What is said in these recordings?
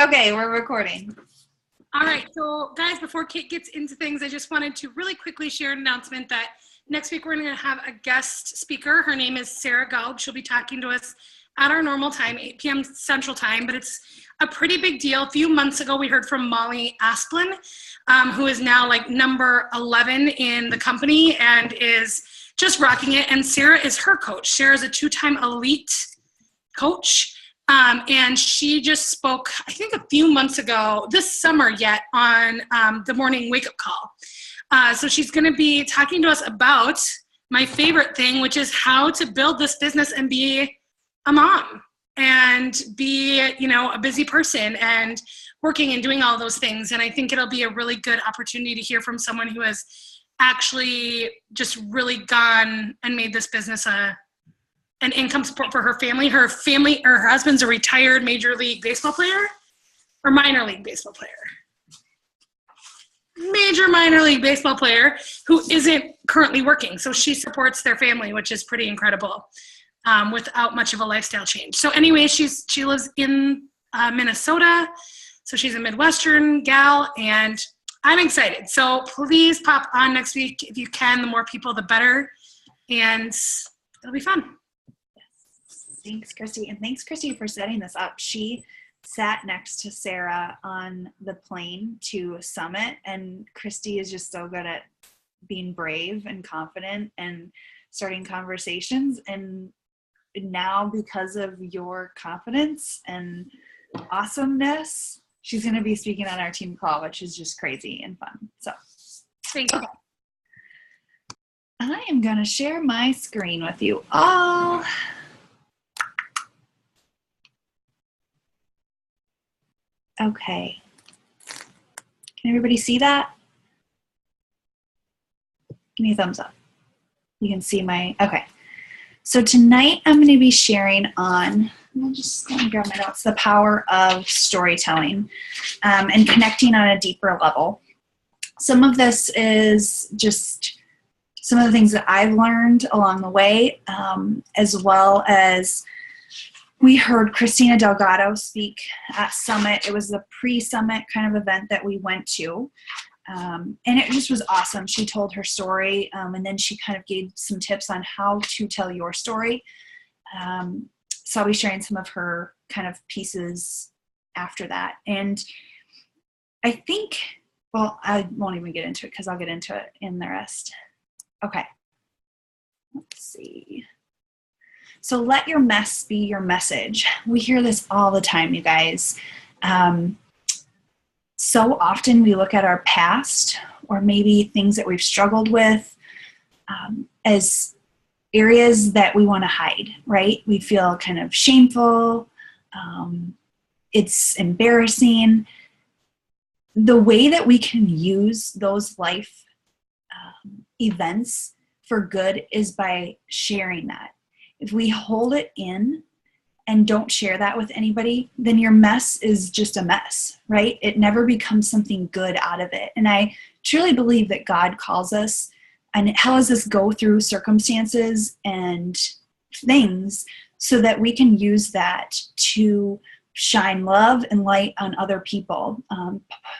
Okay, we're recording. All right, so guys, before Kate gets into things, I just wanted to really quickly share an announcement that next week we're going to have a guest speaker. Her name is Sarah Gaub. She'll be talking to us at our normal time, 8 p.m. Central Time, but it's a pretty big deal. A few months ago, we heard from Molly Asplin, who is now like number 11 in the company and is just rocking it. And Sarah is her coach. Sarah is a 2-time elite coach. And she just spoke, I think a few months ago, this summer yet, on the morning wake-up call. So she's going to be talking to us about my favorite thing, which is how to build this business and be a mom and be, a busy person and working and doing all those things. And I think it'll be a really good opportunity to hear from someone who has actually just really gone and made this business an income support for her family. Her husband's a retired Major League Baseball player or minor league baseball player. Major minor league baseball player who isn't currently working. So she supports their family, which is pretty incredible, without much of a lifestyle change. So anyway, she lives in Minnesota. So she's a Midwestern gal, and I'm excited. So please pop on next week if you can. The more people, the better. And it'll be fun. Thanks, Christy. And thanks, Christy, for setting this up. She sat next to Sarah on the plane to Summit, and Christy is just so good at being brave and confident and starting conversations. And now, because of your confidence and awesomeness, she's going to be speaking on our team call, which is just crazy and fun. So thank you. I am going to share my screen with you all. Okay. Can everybody see that? Give me a thumbs up. You can see okay. So tonight I'm going to be sharing on, let me grab my notes, the power of storytelling and connecting on a deeper level. Some of this is just some of the things that I've learned along the way, as well as we heard Christina Delgado speak at Summit. It was the pre-Summit kind of event that we went to. And it just was awesome. She told her story, and then she kind of gave some tips on how to tell your story. So I'll be sharing some of her kind of pieces after that. And I think, well, I won't even get into it because I'll get into it in the rest. Okay. Let's see. So let your mess be your message. We hear this all the time, you guys. So often we look at our past or maybe things that we've struggled with as areas that we want to hide, right? We feel kind of shameful. It's embarrassing. The way that we can use those life events for good is by sharing that. If we hold it in and don't share that with anybody, then your mess is just a mess, right? It never becomes something good out of it. And I truly believe that God calls us and has us go through circumstances and things so that we can use that to shine love and light on other people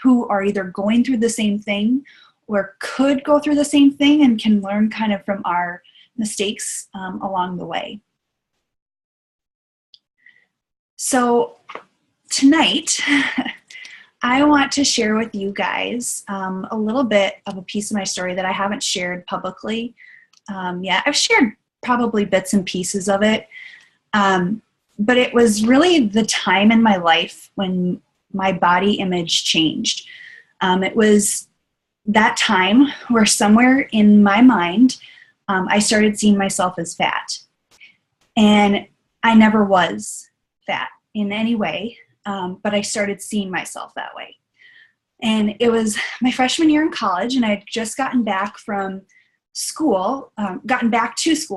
who are either going through the same thing or could go through the same thing and can learn kind of from our mistakes along the way. So tonight, I want to share with you guys a little bit of a piece of my story that I haven't shared publicly yet. I've shared probably bits and pieces of it, but it was really the time in my life when my body image changed. It was that time where somewhere in my mind, I started seeing myself as fat. And I never was fat in any way, but I started seeing myself that way. And it was my freshman year in college, and I had just gotten back from school, because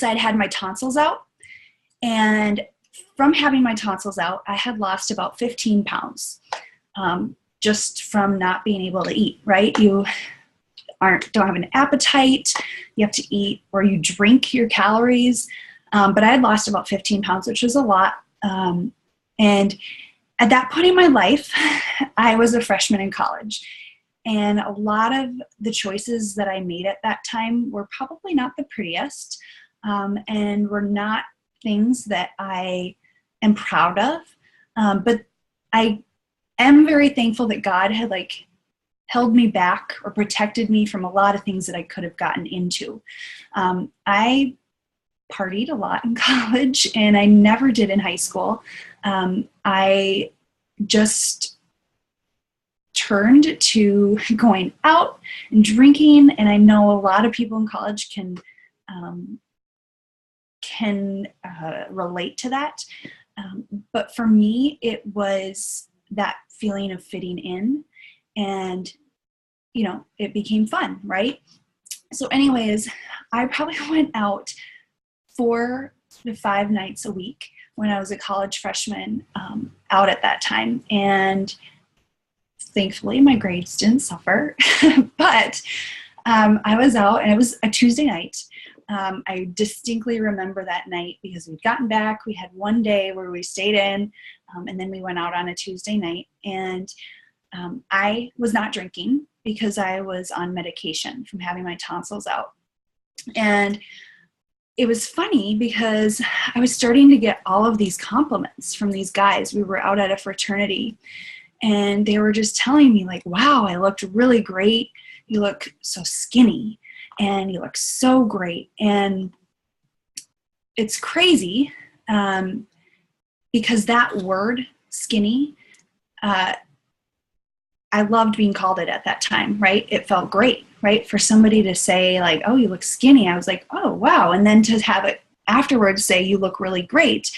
I'd had my tonsils out. And from having my tonsils out, I had lost about 15 pounds just from not being able to eat, right? You don't have an appetite, you have to eat, or you drink your calories. But I had lost about 15 pounds, which was a lot. And at that point in my life, I was a freshman in college. And a lot of the choices that I made at that time were probably not the prettiest, and were not things that I am proud of. But I am very thankful that God had like held me back or protected me from a lot of things that I could have gotten into. I partied a lot in college, and I never did in high school. I just turned to going out and drinking, and I know a lot of people in college can relate to that. But for me, it was that feeling of fitting in, and it became fun, right? So anyways, I probably went out 4 to 5 nights a week when I was a college freshman, out at that time. And thankfully my grades didn't suffer, but I was out, and it was a Tuesday night. I distinctly remember that night because we'd gotten back. We had one day where we stayed in, and then we went out on a Tuesday night. And I was not drinking because I was on medication from having my tonsils out. And it was funny because I was starting to get all of these compliments from these guys. We were out at a fraternity, and they were just telling me like, wow, I looked really great. You look so skinny, and you look so great. And it's crazy, because that word skinny, I loved being called it at that time, right? It felt great, right? For somebody to say like, oh, you look skinny. I was like, oh, wow. And then to have it afterwards say you look really great.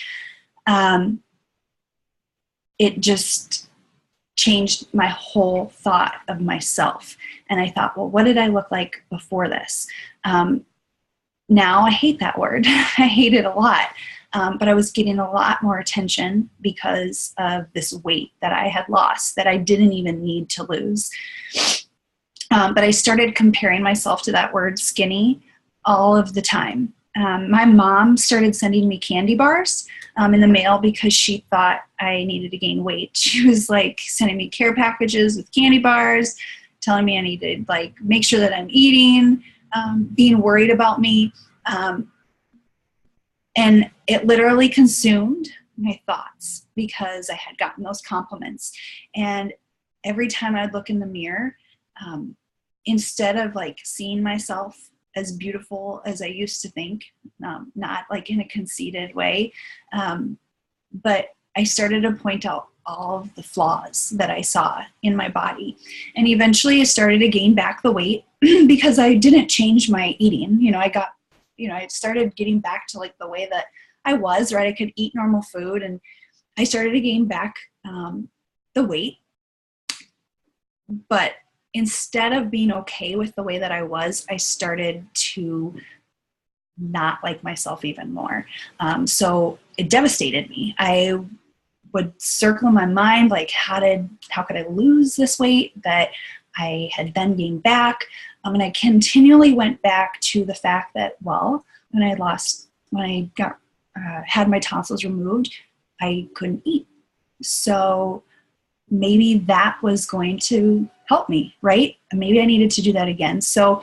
It just changed my whole thought of myself. And I thought, well, what did I look like before this? Now I hate that word. I hate it a lot. But I was getting a lot more attention because of this weight that I had lost that I didn't even need to lose. But I started comparing myself to that word skinny all of the time. My mom started sending me candy bars in the mail because she thought I needed to gain weight. She was like sending me care packages with candy bars, telling me I needed like make sure that I'm eating, being worried about me. And it literally consumed my thoughts because I had gotten those compliments. And every time I'd look in the mirror, instead of like seeing myself as beautiful as I used to think, not like in a conceited way, but I started to point out all of the flaws that I saw in my body. And eventually I started to gain back the weight because I didn't change my eating. I started getting back to like the way that I was, right? I could eat normal food, and I started to gain back the weight. But instead of being okay with the way that I was, I started to not like myself even more. So it devastated me. I would circle in my mind, like, how could I lose this weight that I had then gained back? And I continually went back to the fact that, well, when I had my tonsils removed, I couldn't eat. So maybe that was going to help me, right? Maybe I needed to do that again. So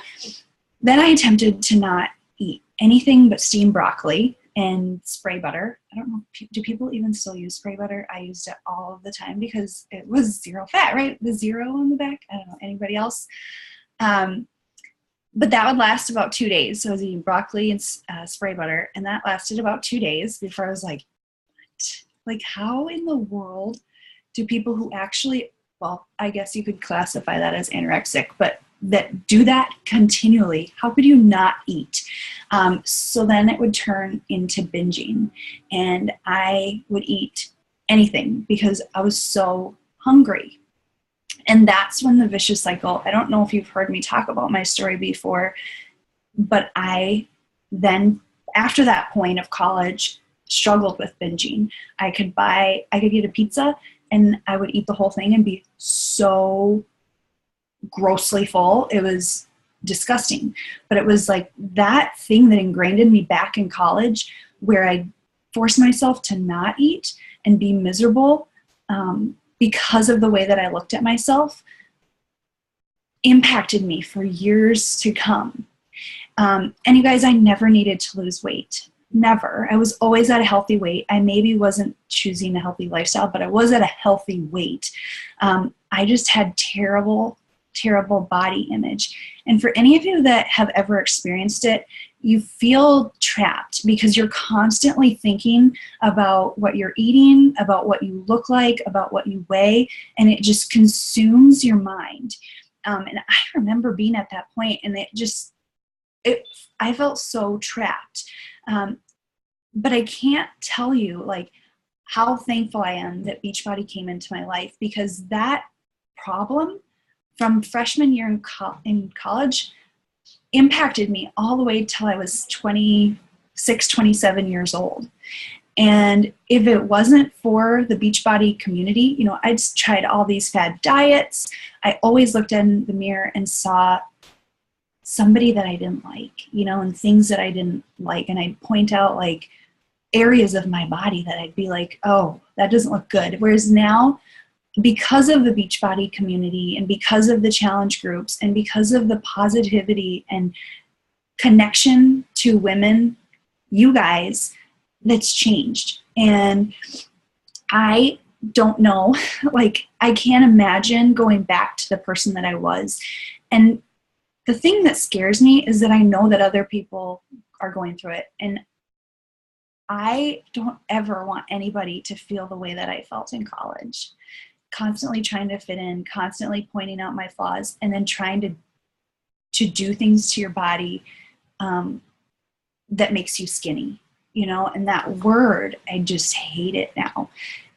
then I attempted to not eat anything but steamed broccoli and spray butter. I don't know, do people even still use spray butter? I used it all of the time because it was 0 fat, right? The 0 on the back. I don't know, anybody else? But that would last about 2 days. So I was eating broccoli and spray butter, and that lasted about 2 days before I was like, what? Like, how in the world do people who actually, well, I guess you could classify that as anorexic, but that do that continually, how could you not eat? So then it would turn into binging, and I would eat anything because I was so hungry. And that's when the vicious cycle, I don't know if you've heard me talk about my story before, but I then, after that point of college, struggled with binging. I could get a pizza and I would eat the whole thing and be so grossly full. It was disgusting. But it was like that thing that ingrained in me back in college where I forced myself to not eat and be miserable. because of the way that I looked at myself impacted me for years to come. And you guys, I never needed to lose weight. Never. I was always at a healthy weight. I maybe wasn't choosing a healthy lifestyle, but I was at a healthy weight. I just had terrible, terrible body image. And for any of you that have ever experienced it, you feel trapped because you're constantly thinking about what you're eating, about what you look like, about what you weigh, and it just consumes your mind. And I remember being at that point, and I felt so trapped. But I can't tell you like how thankful I am that Beachbody came into my life, because that problem from freshman year in college impacted me all the way till I was 26, 27 years old. And if it wasn't for the Beachbody community, I'd tried all these fad diets. I always looked in the mirror and saw somebody that I didn't like, and things that I didn't like. And I'd point out like areas of my body that I'd be like, oh, that doesn't look good. Whereas now, because of the Beachbody community and because of the challenge groups and because of the positivity and connection to women, you guys, that's changed. And I don't know, like I can't imagine going back to the person that I was. And the thing that scares me is that I know that other people are going through it. And I don't ever want anybody to feel the way that I felt in college. Constantly trying to fit in, constantly pointing out my flaws, and then trying to do things to your body that makes you skinny, and that word, I just hate it now.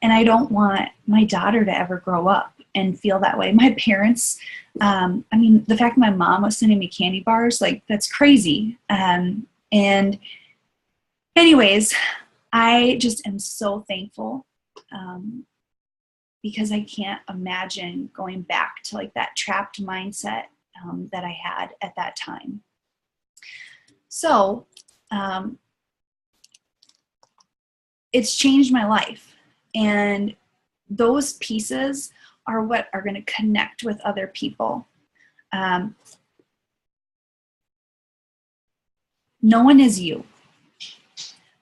And I don't want my daughter to ever grow up and feel that way. My parents, the fact that my mom was sending me candy bars, like that's crazy. And anyways, I just am so thankful because I can't imagine going back to like that trapped mindset that I had at that time. So it's changed my life. And those pieces are what are going to connect with other people. No one is you.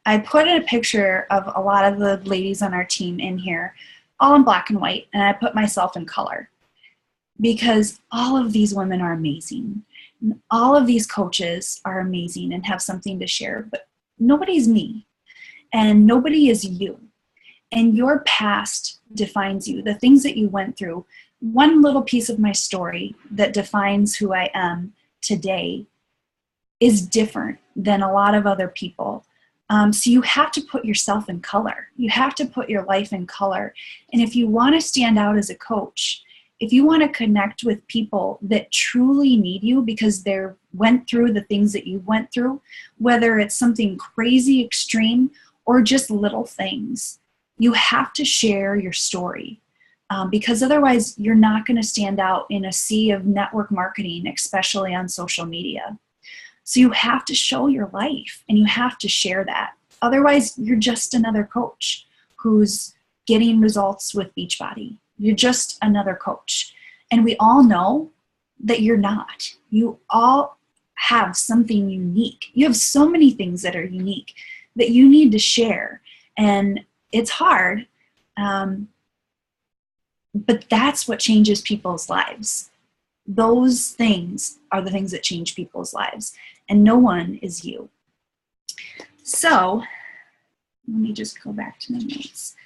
I put in a picture of a lot of the ladies on our team in here, all in black and white, and I put myself in color because all of these women are amazing. All of these coaches are amazing and have something to share, but nobody's me and nobody is you. And your past defines you. The things that you went through, one little piece of my story that defines who I am today is different than a lot of other people. So you have to put yourself in color. You have to put your life in color. And if you want to stand out as a coach, if you want to connect with people that truly need you because they went through the things that you went through, whether it's something crazy extreme or just little things, you have to share your story. Because otherwise you're not going to stand out in a sea of network marketing, especially on social media. So you have to show your life and you have to share that. Otherwise, you're just another coach who's getting results with Beachbody. You're just another coach. And we all know that you're not. You all have something unique. You have so many things that are unique that you need to share. And it's hard, but that's what changes people's lives. Those things are the things that change people's lives. And no one is you. So let me just go back to my notes.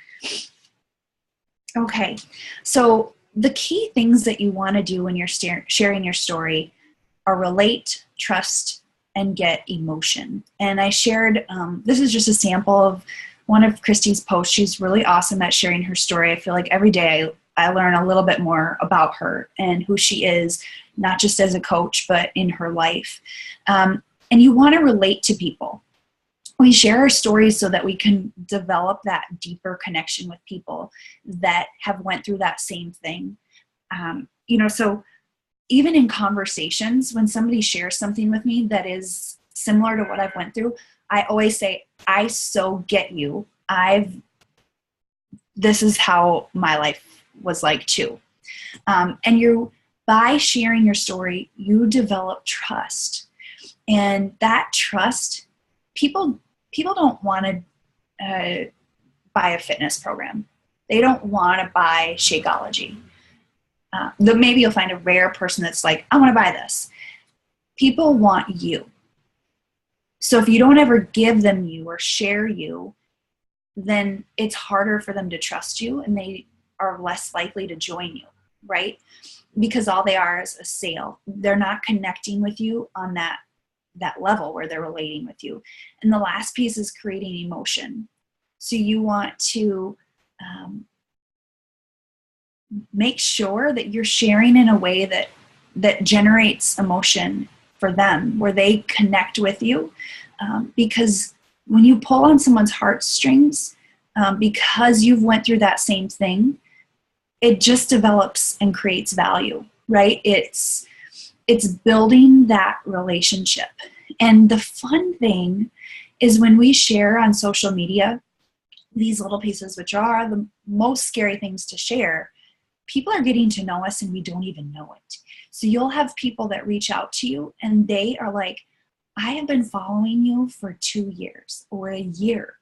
Okay, so the key things that you want to do when you're sharing your story are relate, trust, and get emotion. And I shared, this is just a sample of one of Christy's posts. She's really awesome at sharing her story. I feel like every day I learn a little bit more about her and who she is, not just as a coach, but in her life. And you want to relate to people. We share our stories so that we can develop that deeper connection with people that have went through that same thing. So even in conversations, when somebody shares something with me that is similar to what I've went through, I always say, I so get you. I've this is how my life was like too. And by sharing your story, you develop trust. And that trust, people don't want to buy a fitness program. They don't want to buy Shakeology. Maybe you'll find a rare person that's like, I want to buy this. People want you. So if you don't ever give them you or share you, then it's harder for them to trust you, and they are less likely to join you, right? Because all they are is a sale. They're not connecting with you on that level where they're relating with you. And the last piece is creating emotion. So you want to make sure that you're sharing in a way that generates emotion for them, where they connect with you. Because when you pull on someone's heartstrings, because you've went through that same thing, it just develops and creates value, right? It's building that relationship. And the fun thing is when we share on social media these little pieces, which are the most scary things to share, people are getting to know us and we don't even know it. So you'll have people that reach out to you and they are like, I have been following you for 2 years or a year.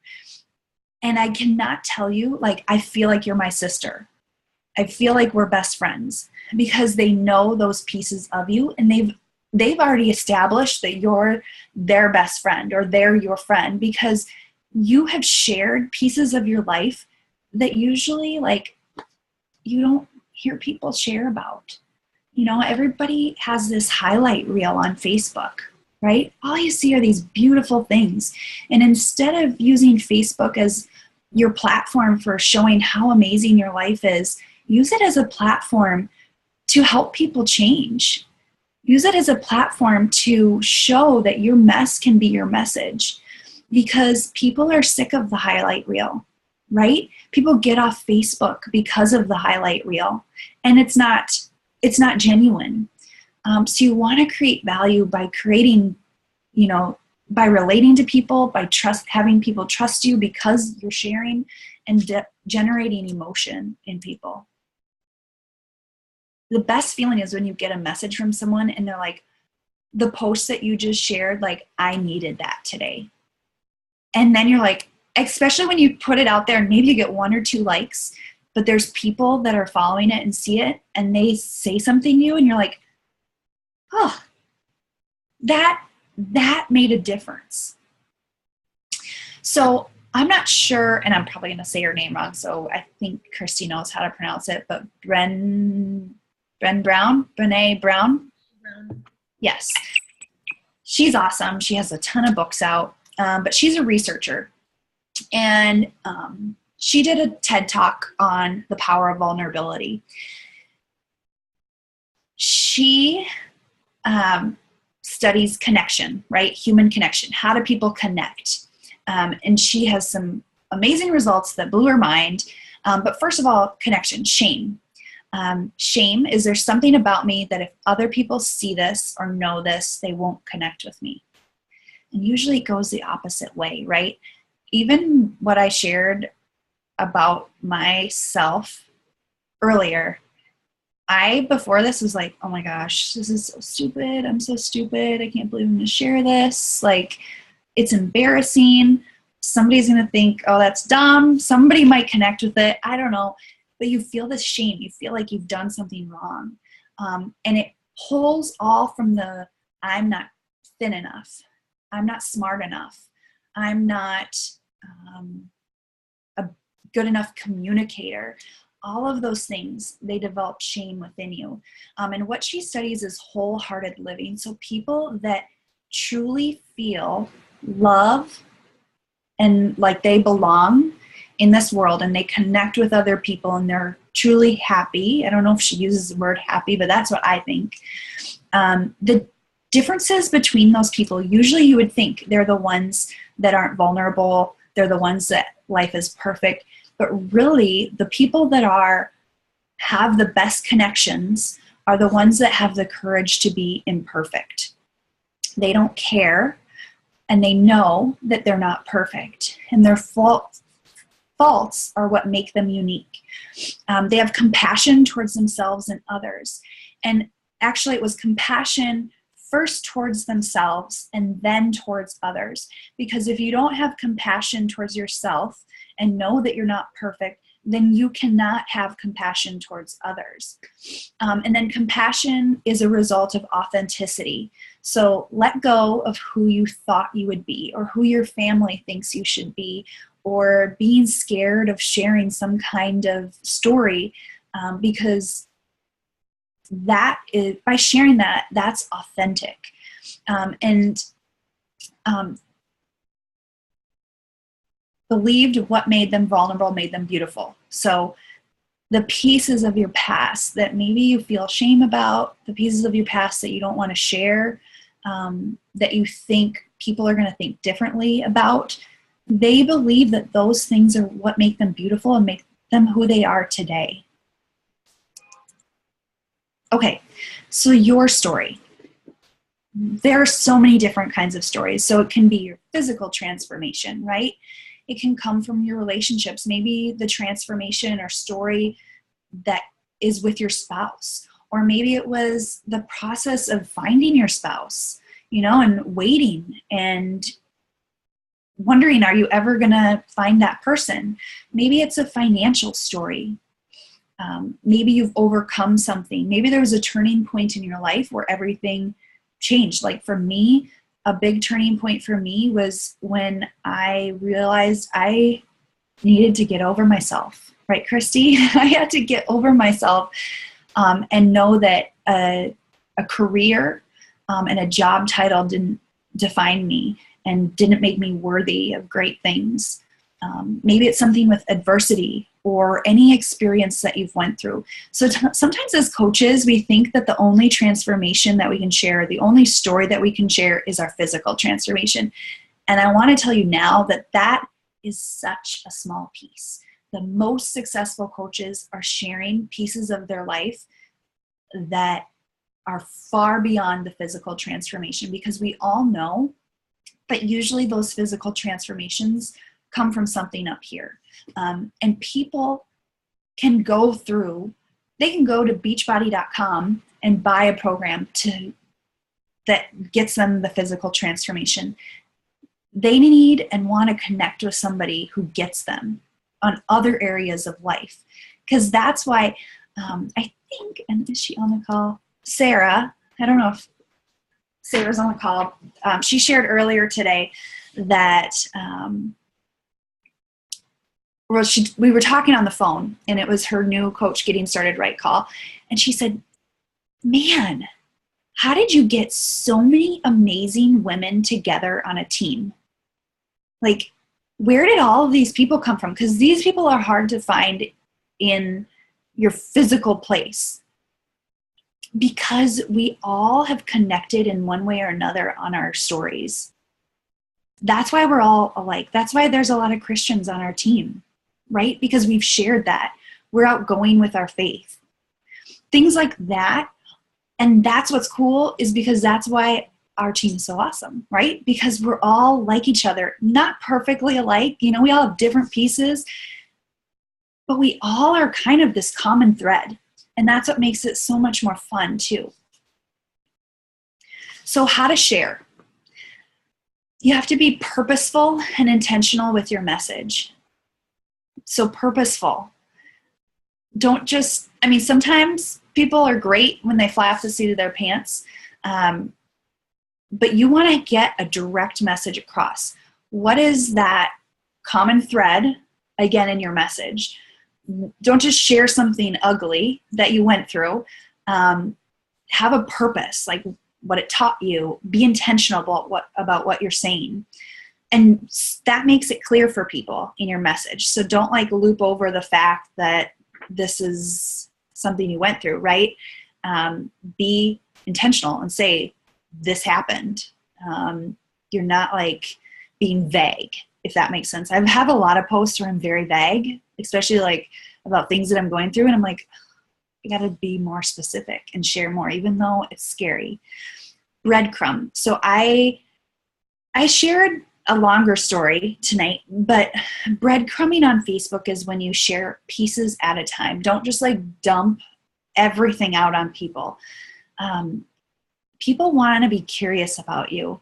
And I cannot tell you, like, I feel like you're my sister. I feel like we're best friends, because they know those pieces of you, and they've already established that you're their best friend or they're your friend, because you have shared pieces of your life that usually, like, you don't hear people share about. You know, everybody has this highlight reel on Facebook, right? All you see are these beautiful things. And instead of using Facebook as your platform for showing how amazing your life is, use it as a platform to help people change. Use it as a platform to show that your mess can be your message, because people are sick of the highlight reel, right? People get off Facebook because of the highlight reel, and it's not genuine. So you want to create value by creating, by relating to people, by having people trust you because you're sharing, and generating emotion in people. The best feeling is when you get a message from someone and they're like, the post that you just shared, like, I needed that today. And then you're like, especially when you put it out there and maybe you get 1 or 2 likes, but there's people that are following it and see it and they say something to you and you're like, oh, that made a difference. So I'm not sure, and I'm probably going to say her name wrong, so I think Christy knows how to pronounce it, but Brene Brown. Yes. She's awesome. She has a ton of books out, but she's a researcher. And she did a TED Talk on the power of vulnerability. She studies connection, right? Human connection. How do people connect? And she has some amazing results that blew her mind. But first of all, connection, shame. Shame is, there's something about me that if other people see this or know this, they won't connect with me. And usually it goes the opposite way, right? Even what I shared about myself earlier, before this was like, oh my gosh, this is so stupid. I'm so stupid. I can't believe I'm going to share this. Like, it's embarrassing. Somebody's going to think, oh, that's dumb. Somebody might connect with it. I don't know. But you feel this shame. You feel like you've done something wrong. And it pulls all from I'm not thin enough. I'm not smart enough. I'm not a good enough communicator. All of those things, they develop shame within you. And what she studies is wholehearted living. So people that truly feel love and like they belong in this world, and they connect with other people, and they're truly happy. I don't know if she uses the word happy, but that's what I think. The differences between those people, usually you would think they're the ones that aren't vulnerable. They're the ones that life is perfect. But really, the people that have the best connections are the ones that have the courage to be imperfect. They don't care, and they know that they're not perfect, and they're faults are what make them unique. They have compassion towards themselves and others. And actually, it was compassion first towards themselves and then towards others. Because if you don't have compassion towards yourself and know that you're not perfect, then you cannot have compassion towards others. And then compassion is a result of authenticity. So let go of who you thought you would be, or who your family thinks you should be, or being scared of sharing some kind of story, because that is, by sharing that, that's authentic. Believed what made them vulnerable made them beautiful. So the pieces of your past that maybe you feel shame about, the pieces of your past that you don't want to share, that you think people are going to think differently about, they believe that those things are what make them beautiful and make them who they are today. Okay, so your story. There are so many different kinds of stories. So it can be your physical transformation, right? It can come from your relationships. Maybe the transformation or story that is with your spouse. Or maybe it was the process of finding your spouse, and waiting and wondering, are you ever going to find that person? Maybe it's a financial story. Maybe you've overcome something. Maybe there was a turning point in your life where everything changed. Like for me, a big turning point for me was when I realized I needed to get over myself. Right, Christy? I had to get over myself and know that a career and a job title didn't define me and didn't make me worthy of great things. Maybe it's something with adversity or any experience that you've went through. So sometimes as coaches, we think that the only transformation that we can share, the only story that we can share is our physical transformation. And I want to tell you now that that is such a small piece. The most successful coaches are sharing pieces of their life that are far beyond the physical transformation, because we all know that usually those physical transformations come from something up here. And people can go to beachbody.com and buy a program that gets them the physical transformation. They need and want to connect with somebody who gets them on other areas of life. Because that's why I think, and is she on the call? Sarah, I don't know if Sarah's on the call. She shared earlier today that we were talking on the phone, and it was her new Coach Getting Started Right call. And she said, man, how did you get so many amazing women together on a team? Like, where did all of these people come from? Because these people are hard to find in your physical place. Because we all have connected in one way or another on our stories. That's why we're all alike. That's why there's a lot of Christians on our team, right? Because we've shared that. We're outgoing with our faith. Things like that. And that's what's cool, is because that's why our team is so awesome, right? Because we're all like each other, not perfectly alike. We all have different pieces, but we all are kind of this common thread. And that's what makes it so much more fun too. So how to share? You have to be purposeful and intentional with your message. So purposeful. Don't just, sometimes people are great when they fly off the seat of their pants, but you want to get a direct message across. What is that common thread, again, in your message? Don't just share something ugly that you went through. Have a purpose, like what it taught you. Be intentional about what you're saying. And that makes it clear for people in your message. So don't loop over the fact that this is something you went through, right? Be intentional and say, this happened. You're not being vague, if that makes sense. I have a lot of posts where I'm very vague, especially about things that I'm going through. And I'm I got to be more specific and share more, even though it's scary. Breadcrumb. So I shared a longer story tonight, but breadcrumbing on Facebook is when you share pieces at a time. Don't just like dump everything out on people. People want to be curious about you.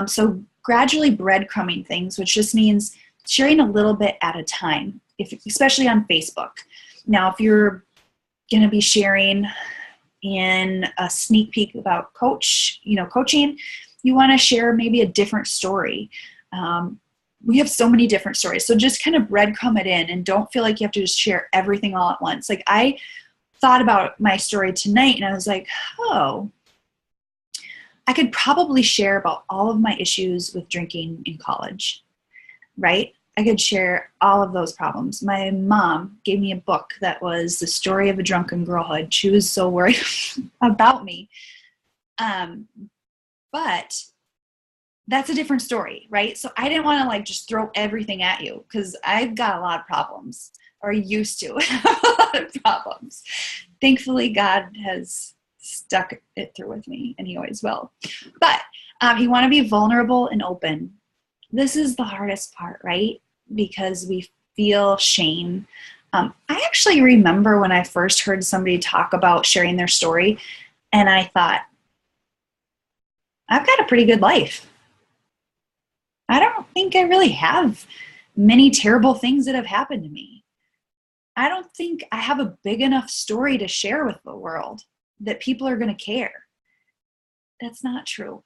So gradually breadcrumbing things, which just means sharing a little bit at a time, especially on Facebook. Now, if you're going to be sharing in a sneak peek about coaching, you want to share maybe a different story. We have so many different stories. So just kind of breadcrumb it in and don't feel like you have to just share everything all at once. Like I thought about my story tonight and I was like, oh, I could probably share about all of my issues with drinking in college, right? I could share all of those problems. My mom gave me a book that was the story of a drunken girlhood. She was so worried about me. But that's a different story, right? So I didn't want to like just throw everything at you because I've got a lot of problems, or used to have a lot of problems. Thankfully, God has stuck it through with me, and he always will. But you want to be vulnerable and open. This is the hardest part, right? Because we feel shame. I actually remember when I first heard somebody talk about sharing their story, and I thought, I've got a pretty good life. I don't think I really have many terrible things that have happened to me. I don't think I have a big enough story to share with the world that people are going to care. That's not true.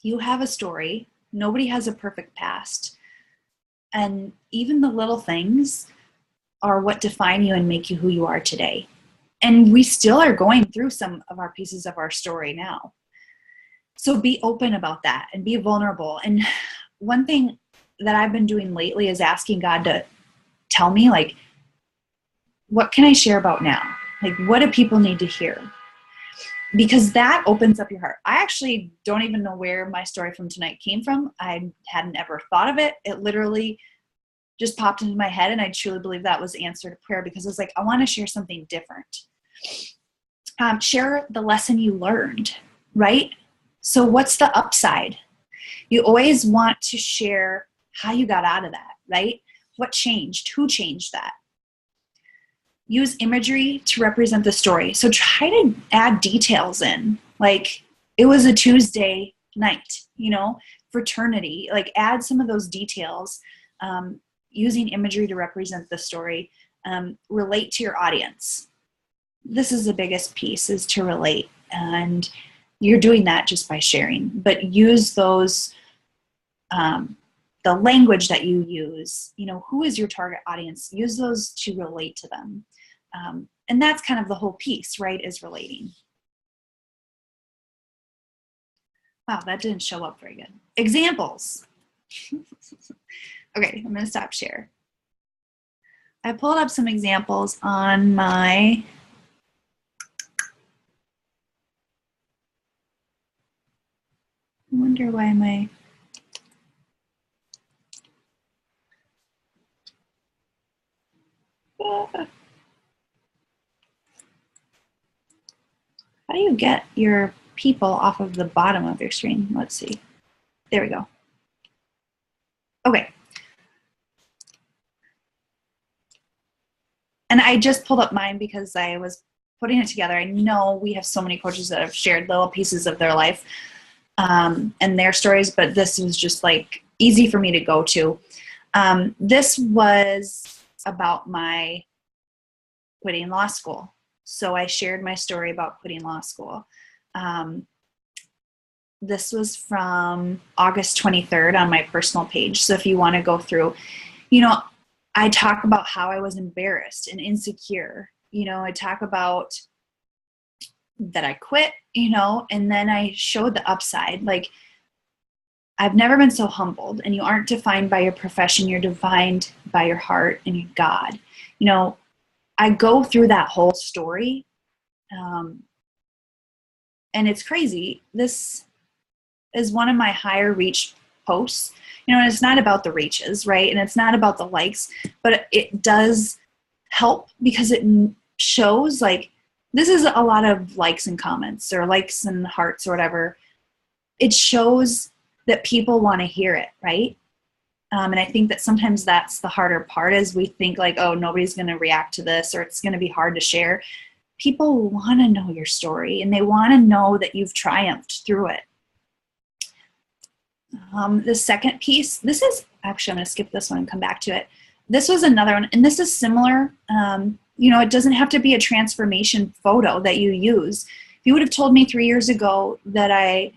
You have a story. Nobody has a perfect past. And even the little things are what define you and make you who you are today. And we still are going through some of our pieces of our story now. So be open about that and be vulnerable. And one thing that I've been doing lately is asking God to tell me, like, what can I share about now? Like, what do people need to hear? Because that opens up your heart. I actually don't even know where my story from tonight came from. I hadn't ever thought of it. It literally just popped into my head, and I truly believe that was answered prayer because I was like, I want to share something different. Share the lesson you learned, right? So what's the upside? You always want to share how you got out of that, right? What changed? Who changed that? Use imagery to represent the story. So try to add details in. Like, it was a Tuesday night, fraternity. Like, add some of those details using imagery to represent the story. Relate to your audience. This is the biggest piece, is to relate. And you're doing that just by sharing. But use those, the language that you use, who is your target audience? Use those to relate to them. And that's kind of the whole piece, right, is relating. Wow, that didn't show up very good. Examples. Okay, I'm going to stop share. I pulled up some examples on my I wonder why my how do you get your people off of the bottom of your screen? Let's see. There we go. Okay. And I just pulled up mine because I was putting it together. I know we have so many coaches that have shared little pieces of their life and their stories, but this was just like easy for me to go to. This was about my quitting law school. So I shared my story about quitting law school. This was from August 23rd on my personal page. So if you want to go through, I talk about how I was embarrassed and insecure. I talk about that I quit, and then I showed the upside. Like, I've never been so humbled, and you aren't defined by your profession. You're defined by your heart and your God. I go through that whole story, and it's crazy. This is one of my higher reach posts, and it's not about the reaches, right? And it's not about the likes, but it does help because it shows, like, this is a lot of likes and comments or likes and hearts or whatever. It shows that people want to hear it, right? And I think that sometimes that's the harder part, is we think like, oh, nobody's going to react to this, or it's going to be hard to share. People want to know your story, and they want to know that you've triumphed through it. The second piece, this is actually, I'm going to skip this one and come back to it. This was another one, and this is similar. It doesn't have to be a transformation photo that you use. If you would have told me 3 years ago that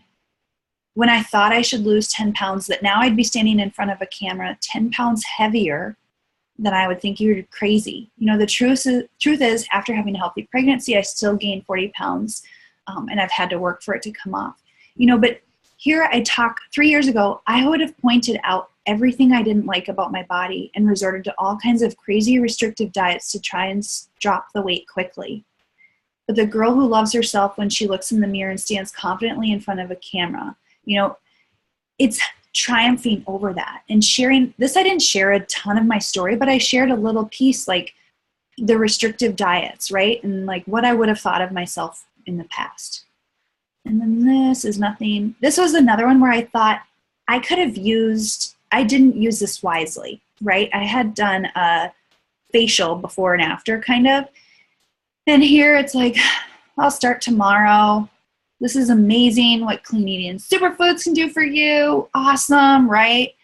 when I thought I should lose 10 pounds, that now I'd be standing in front of a camera 10 pounds heavier, then I would think you're crazy. The truth is, after having a healthy pregnancy, I still gained 40 pounds, and I've had to work for it to come off. But here I talk, 3 years ago, I would have pointed out everything I didn't like about my body and resorted to all kinds of crazy restrictive diets to try and drop the weight quickly. But the girl who loves herself when she looks in the mirror and stands confidently in front of a camera, it's triumphing over that. And sharing this, I didn't share a ton of my story, but I shared a little piece, like the restrictive diets, right? And like what I would have thought of myself in the past. And then this is nothing. This was another one where I thought I didn't use this wisely, right? I had done a facial before and after, kind of. And here it's like, I'll start tomorrow. This is amazing what clean eating and superfoods can do for you. Awesome, right?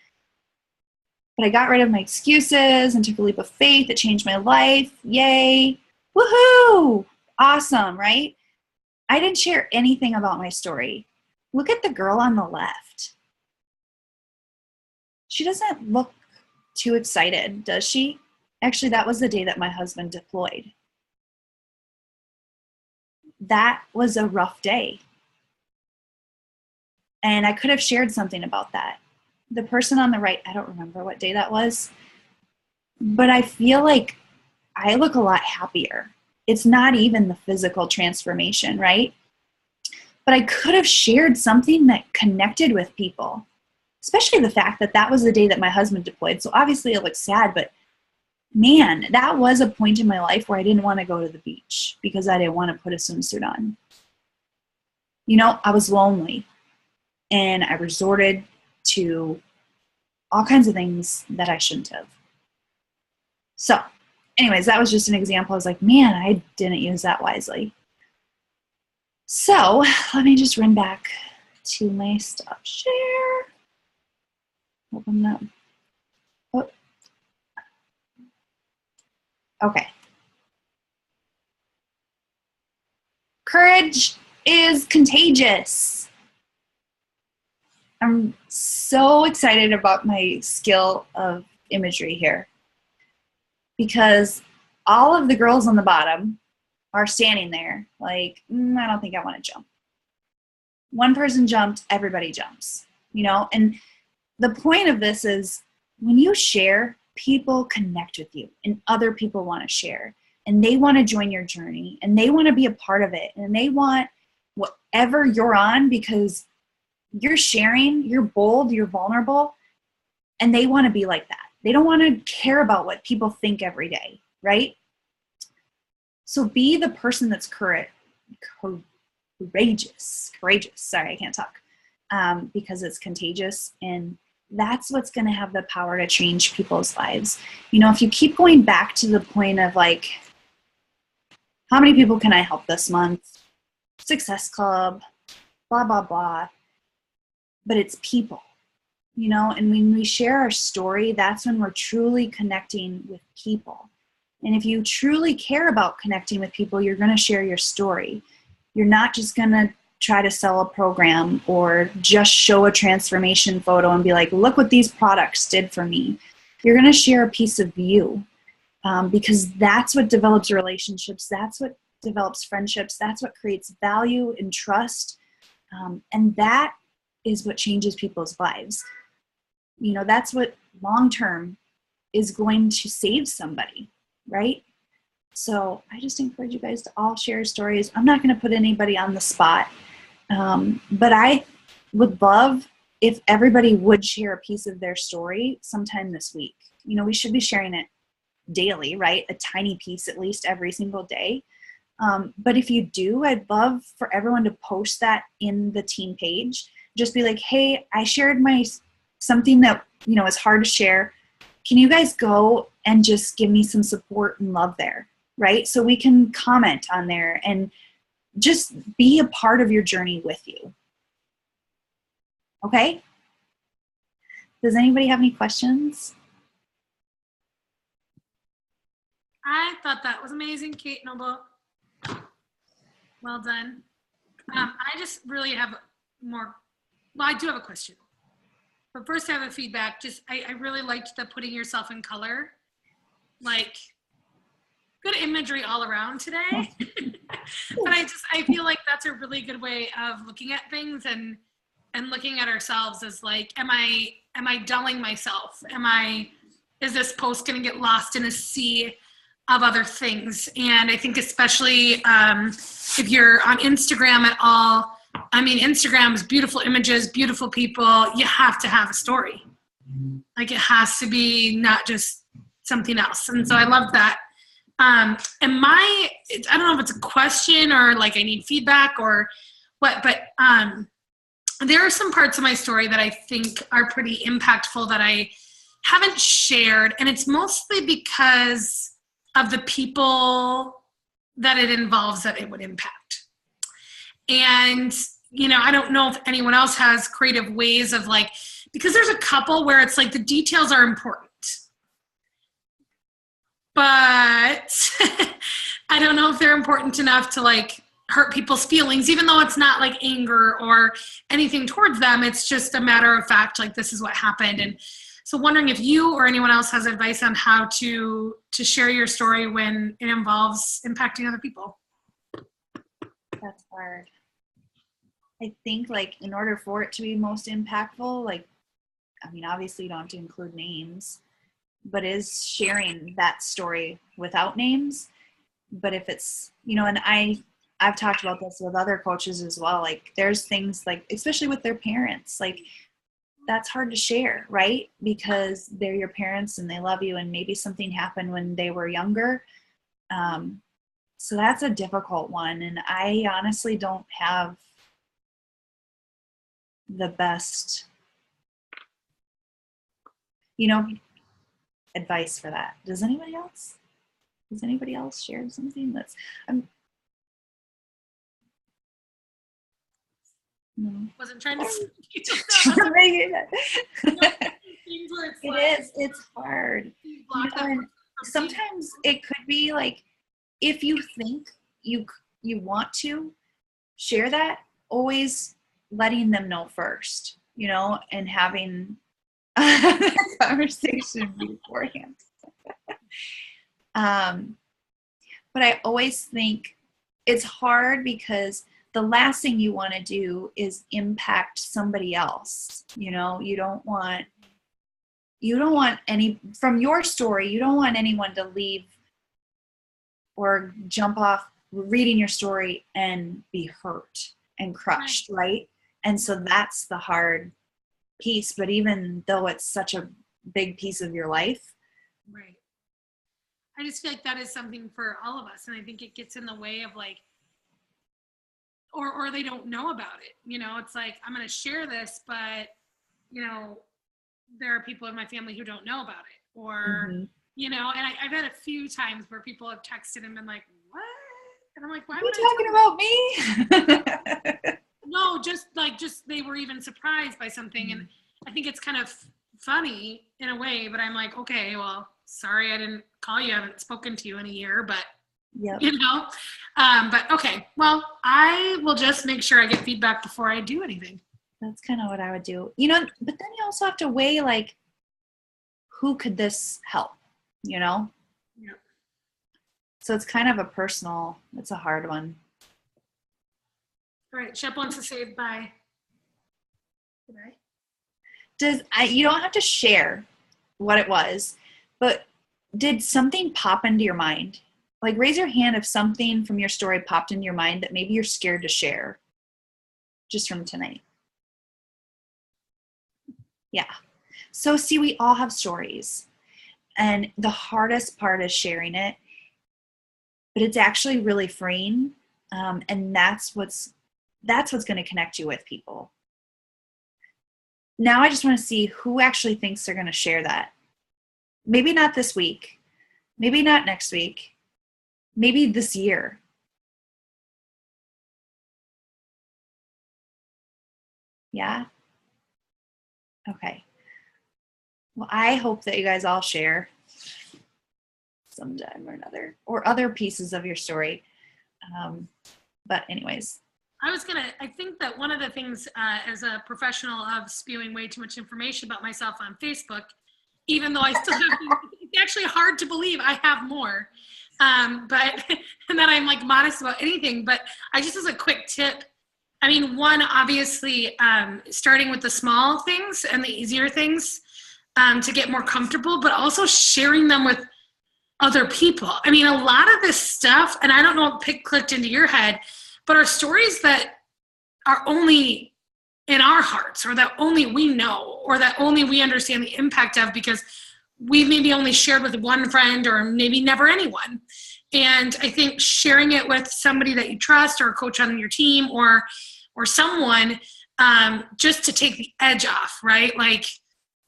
But I got rid of my excuses and took a leap of faith that changed my life. Yay. Woohoo. Awesome, right? I didn't share anything about my story. Look at the girl on the left. She doesn't look too excited, does she? Actually, that was the day that my husband deployed. That was a rough day. And I could have shared something about that. The person on the right, I don't remember what day that was, but I feel like I look a lot happier. It's not even the physical transformation, right? But I could have shared something that connected with people, especially the fact that that was the day that my husband deployed. So obviously it looks sad, but man, that was a point in my life where I didn't want to go to the beach because I didn't want to put a swimsuit on. I was lonely, and I resorted to all kinds of things that I shouldn't have. So anyways, that was just an example. I was like, man, I didn't use that wisely. So let me just run back to my stop share. Open that. Oh. Okay. Courage is contagious. I'm so excited about my skill of imagery here, because all of the girls on the bottom are standing there like, I don't think I want to jump. One person jumped, everybody jumps, and the point of this is when you share, people connect with you, and other people want to share, and they want to join your journey, and they want to be a part of it, and they want whatever you're on because you're sharing, you're bold, you're vulnerable, and they want to be like that. They don't want to care about what people think every day, right? So be the person that's courageous. Sorry, I can't talk, because it's contagious, and that's what's going to have the power to change people's lives. If you keep going back to the point of like, how many people can I help this month? Success Club, blah, blah, blah. But it's people, and when we share our story, that's when we're truly connecting with people. And if you truly care about connecting with people, you're going to share your story. You're not just going to try to sell a program or just show a transformation photo and be like, look what these products did for me. You're going to share a piece of you, because that's what develops relationships. That's what develops friendships. That's what creates value and trust. And that is what changes people's lives. That's what long-term is going to save somebody, right? So I just encourage you guys to all share stories. I'm not going to put anybody on the spot, but I would love if everybody would share a piece of their story sometime this week. We should be sharing it daily, right? A tiny piece at least every single day. But if you do, I'd love for everyone to post that in the team page. just be like, hey, I shared something that, is hard to share. Can you guys go and just give me some support and love there, right? So we can comment on there and just be a part of your journey with you. Okay? Does anybody have any questions? I thought that was amazing, Kate Noble. Well done. I just really have I do have a question. But first I have a feedback. I really liked the putting yourself in color. Like, good imagery all around today. But I feel like that's a really good way of looking at things and looking at ourselves as like, am I dulling myself? Is this post going to get lost in a sea of other things? And I think especially if you're on Instagram at all, Instagram is beautiful images, beautiful people. You have to have a story. Like, it has to be not just something else. And so I love that. I don't know if it's a question or like I need feedback or what, but there are some parts of my story that I think are pretty impactful that I haven't shared. And it's mostly because of the people that it involves that it would impact. And, I don't know if anyone else has creative ways of like, because there's a couple where it's like the details are important. But I don't know if they're important enough to like hurt people's feelings, even though it's not like anger or anything towards them. It's just a matter of fact, like, this is what happened. And so wondering if you or anyone else has advice on how to share your story when it involves impacting other people. That's hard. I think like in order for it to be most impactful, like, obviously you don't have to include names, but is sharing that story without names. But if it's, and I've talked about this with other coaches as well, like there's things like, especially with their parents, like that's hard to share, right? Because they're your parents and they love you, and maybe something happened when they were younger. So that's a difficult one. And I honestly don't have the best, advice for that. Does anybody else share something that's, no. Wasn't trying to it's hard. And sometimes it could be like, if you think you want to share that, always letting them know first, and having a conversation beforehand. But I always think it's hard because the last thing you want to do is impact somebody else. You don't want from your story, you don't want anyone to leave or jump off reading your story and be hurt and crushed, right? And so that's the hard piece. But even though it's such a big piece of your life. Right. I just feel like that is something for all of us. And I think it gets in the way of like, or they don't know about it. It's like, I'm going to share this, but, there are people in my family who don't know about it. Or, and I've had a few times where people have texted and been like, what? And I'm like, why are you talking about me? No, just they were even surprised by something. And I think it's kind of funny in a way, but I'm like, okay, well, sorry, I didn't call you. I haven't spoken to you in a year, but yep. But okay, well, I will just make sure I get feedback before I do anything. That's kind of what I would do, but then you also have to weigh like, who could this help, Yeah. So it's kind of it's a hard one. All right, Shep wants to say bye. Goodbye. You don't have to share what it was, but did something pop into your mind? Like, raise your hand if something from your story popped into your mind that maybe you're scared to share just from tonight. Yeah. So see, we all have stories, and the hardest part is sharing it, but it's actually really freeing. And that's what's going to connect you with people. now I just want to see who actually thinks they're going to share that. Maybe not this week, maybe not next week, maybe this year. Yeah? Okay. Well, I hope that you guys all share sometime or another, or other pieces of your story. But anyways. I think that one of the things as a professional of spewing way too much information about myself on Facebook, even though I still have, it's actually hard to believe I have more. But, and that I'm like modest about anything, but I just as a quick tip, I mean, one, obviously, starting with the small things and the easier things to get more comfortable, but also sharing them with other people. I mean, a lot of this stuff, and I don't know if it clicked into your head, but are stories that are only in our hearts, or that only we know, or that only we understand the impact of, because we maybe only shared with one friend or maybe never anyone. And I think sharing it with somebody that you trust, or a coach on your team, or someone, just to take the edge off, right? Like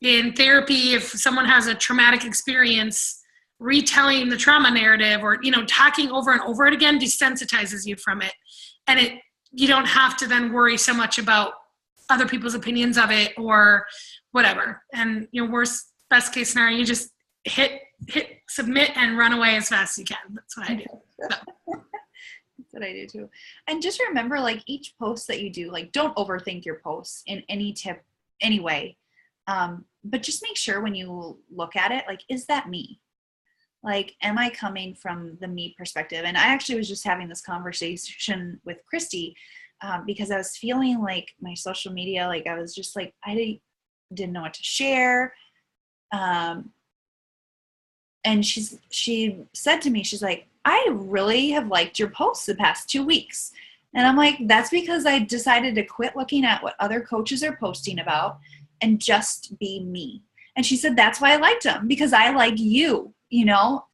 in therapy, if someone has a traumatic experience, retelling the trauma narrative, or talking over and over it again, desensitizes you from it, and you don't have to then worry so much about other people's opinions of it or whatever. And best case scenario, you just hit submit and run away as fast as you can. That's what I do. So. That's what I do too. And just remember, like, each post that you do, like, don't overthink your posts in any way. But just make sure when you look at it, like, is that me? Like, am I coming from the me perspective? And I actually was just having this conversation with Christy because I was feeling like my social media, like, I was just like, I didn't know what to share. And she said to me, she's like, I really have liked your posts the past 2 weeks. And I'm like, that's because I decided to quit looking at what other coaches are posting about and just be me. And she said, that's why I liked them, because I like you.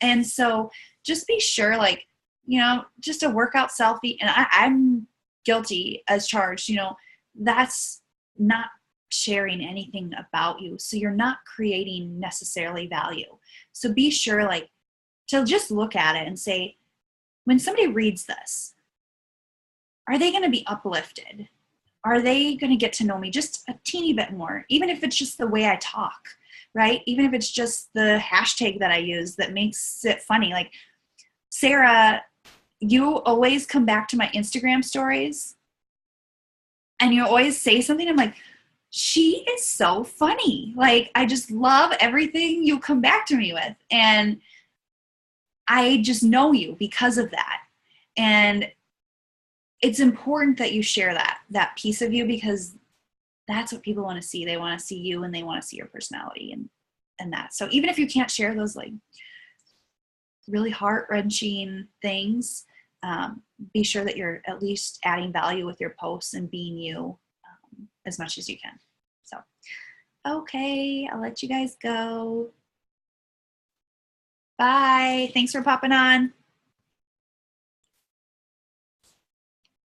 And so just be sure, like, just a workout selfie, and I'm guilty as charged, that's not sharing anything about you. So you're not creating necessarily value. So be sure, like, to just look at it and say, when somebody reads this, are they going to be uplifted? Are they going to get to know me just a teeny bit more? Even if it's just the way I talk, right? Even if it's just the hashtag that I use that makes it funny. Like, Sarah, you always come back to my Instagram stories and you always say something. I'm like, she is so funny. Like, I just love everything you come back to me with. And I just know you because of that. And it's important that you share that piece of you, because that's what people want to see. They want to see you, and they want to see your personality and that. So even if you can't share those, like, really heart-wrenching things, be sure that you're at least adding value with your posts and being you as much as you can. So, okay, I'll let you guys go. Bye. Thanks for popping on.